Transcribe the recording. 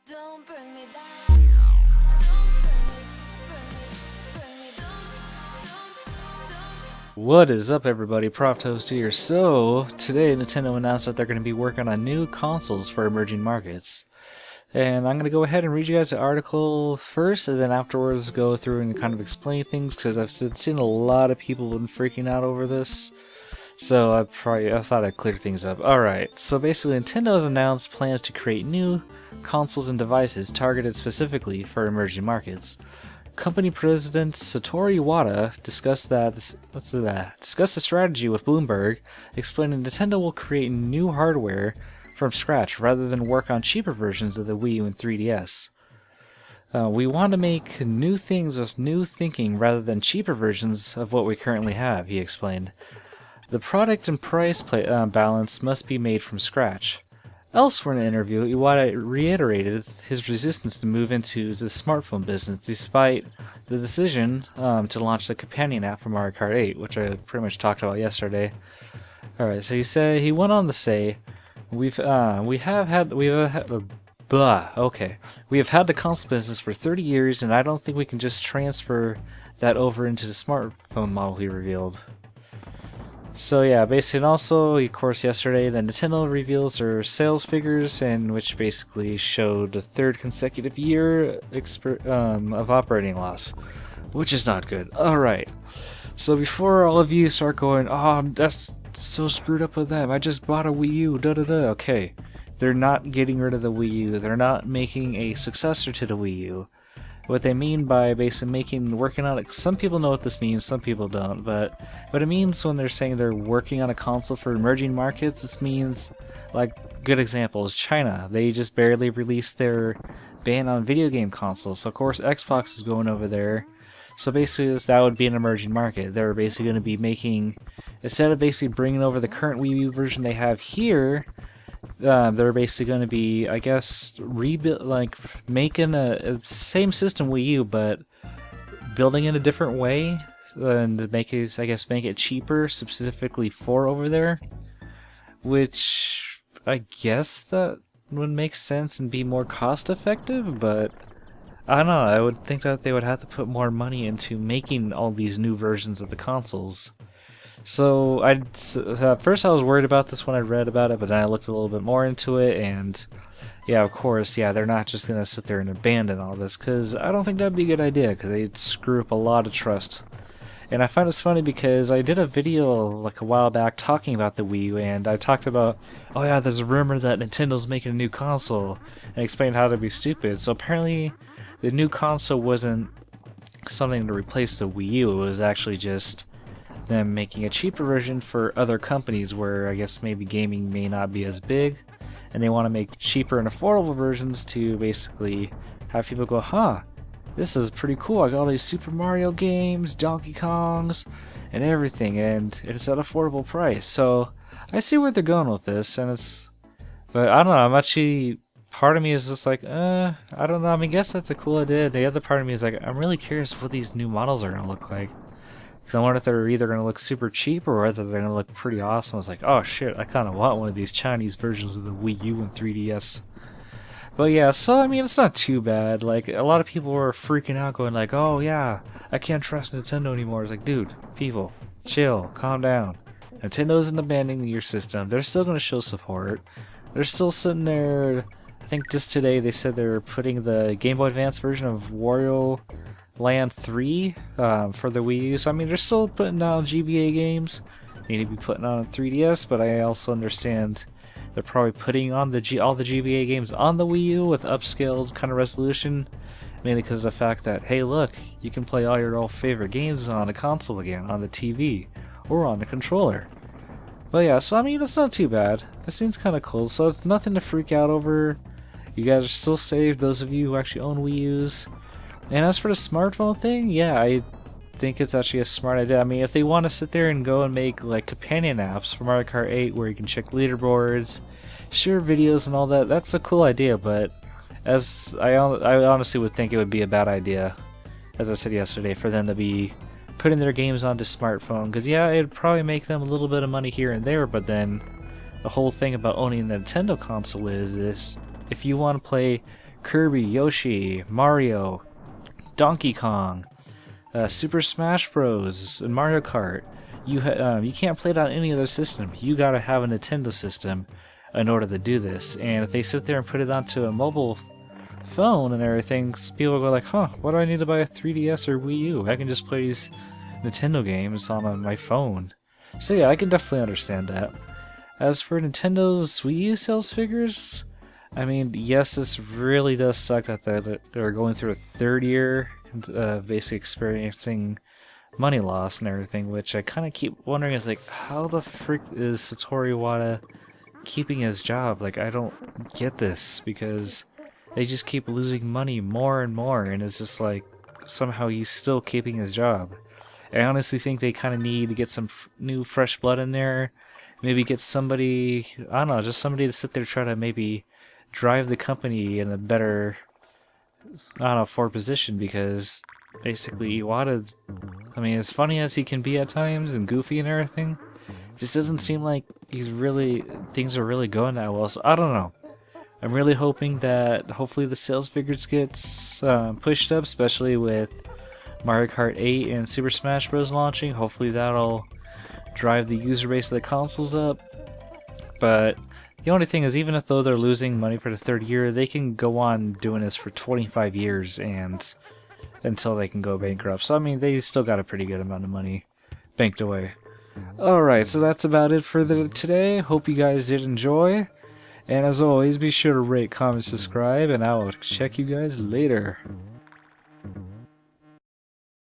Don't bring me down. Don't bring me, don't. What is up, everybody? Prof here. So today Nintendo announced that they're going to be working on new consoles for emerging markets, and I'm going to go ahead and read you guys the article first, and then afterwards go through and kind of explain things, because I've seen a lot of people been freaking out over this. So I thought I'd clear things up. Alright, so basically Nintendo has announced plans to create new consoles and devices targeted specifically for emerging markets. Company president Satoru Iwata discussed the strategy with Bloomberg, explaining Nintendo will create new hardware from scratch rather than work on cheaper versions of the Wii U and 3DS. We want to make new things with new thinking rather than cheaper versions of what we currently have, he explained. The product and price balance must be made from scratch. Elsewhere in the interview, Iwata reiterated his resistance to move into the smartphone business despite the decision to launch the companion app for Mario Kart 8, which I pretty much talked about yesterday. Alright, so he went on to say, we have had the console business for 30 years, and I don't think we can just transfer that over into the smartphone model, he revealed. So yeah, basically, and also, of course, yesterday, the Nintendo reveals their sales figures, and which basically showed a third consecutive year of operating loss, which is not good. Alright, so before all of you start going, oh, that's so screwed up with them, I just bought a Wii U, da-da-da, okay. They're not getting rid of the Wii U, they're not making a successor to the Wii U. What they mean by basically working on it, some people know what this means, some people don't, but what it means when they're saying they're working on a console for emerging markets, this means, like, good example is China. They just barely released their ban on video game consoles, so of course Xbox is going over there. So basically that would be an emerging market. They're basically going to be making, instead of basically bringing over the current Wii U version they have here, they're basically going to be, I guess, making a same system Wii U, but building it a different way, and to make it cheaper specifically for over there, which I guess that would make sense and be more cost effective, but I don't know, I would think that they would have to put more money into making all these new versions of the consoles. So at first I was worried about this when I read about it, but then I looked a little bit more into it, and yeah, of course, yeah, they're not just going to sit there and abandon all this, because I don't think that'd be a good idea, because they'd screw up a lot of trust. And I find this funny because I did a video like a while back talking about the Wii U, and I talked about, oh yeah, there's a rumor that Nintendo's making a new console, and explained how to be stupid. So apparently the new console wasn't something to replace the Wii U, it was actually just them making a cheaper version for other companies where I guess maybe gaming may not be as big, and they want to make cheaper and affordable versions to basically have people go, huh, this is pretty cool, I got all these Super Mario games, Donkey Kongs, and everything, and it's at an affordable price. So I see where they're going with this, but I don't know, I'm actually, part of me is just like, I don't know, I mean, I guess that's a cool idea. The other part of me is like, I'm really curious what these new models are going to look like. Because I wonder if they're either going to look super cheap or whether they're going to look pretty awesome. I was like, oh shit, I kind of want one of these Chinese versions of the Wii U and 3DS. But yeah, so I mean, it's not too bad. Like, a lot of people were freaking out going like, oh yeah, I can't trust Nintendo anymore. It's like, dude, people, chill, calm down. Nintendo isn't abandoning your system. They're still going to show support. They're still sitting there. I think just today they said they're putting the Game Boy Advance version of Wario Land 3 for the Wii U. So I mean, they're still putting out GBA games. They need to be putting on 3DS, but I also understand they're probably putting on all the GBA games on the Wii U with upscaled kind of resolution, mainly because of the fact that, hey, look, you can play all your old favorite games on a console again, on the TV or on the controller. But yeah, so I mean, it's not too bad. It seems kind of cool, so it's nothing to freak out over. You guys are still safe, those of you who actually own Wii U's. And as for the smartphone thing, yeah, I think it's actually a smart idea. I mean, if they want to sit there and go and make like companion apps for Mario Kart 8 where you can check leaderboards, share videos and all that, that's a cool idea, but as I honestly would think it would be a bad idea, as I said yesterday, for them to be putting their games onto smartphone, because yeah, it'd probably make them a little bit of money here and there, but then the whole thing about owning a Nintendo console is if you want to play Kirby, Yoshi, Mario, Donkey Kong, Super Smash Bros, and Mario Kart. You can't play it on any other system. You gotta have a Nintendo system in order to do this. And if they sit there and put it onto a mobile phone and everything, people go like, huh, why do I need to buy a 3DS or Wii U? I can just play these Nintendo games on my phone. So yeah, I can definitely understand that. As for Nintendo's Wii U sales figures, I mean, yes, this really does suck that they're going through a third year, basically experiencing money loss and everything, which I kind of keep wondering is like, how the frick is Satoru Iwata keeping his job? Like, I don't get this, because they just keep losing money more and more, and it's just like, somehow he's still keeping his job. I honestly think they kind of need to get some new fresh blood in there, maybe get somebody, I don't know, just somebody to sit there try to maybe drive the company in a better, I don't know, forward position, because basically Iwata, I mean, as funny as he can be at times and goofy and everything, it just doesn't seem like things are really going that well. So I don't know. I'm really hoping that hopefully the sales figures gets pushed up, especially with Mario Kart 8 and Super Smash Bros. Launching. Hopefully that'll drive the user base of the consoles up. But the only thing is, even if though they're losing money for the third year, they can go on doing this for 25 years and until they can go bankrupt. So I mean, they still got a pretty good amount of money banked away. Alright, so that's about it for today. Hope you guys did enjoy. And as always, be sure to rate, comment, subscribe, and I will check you guys later.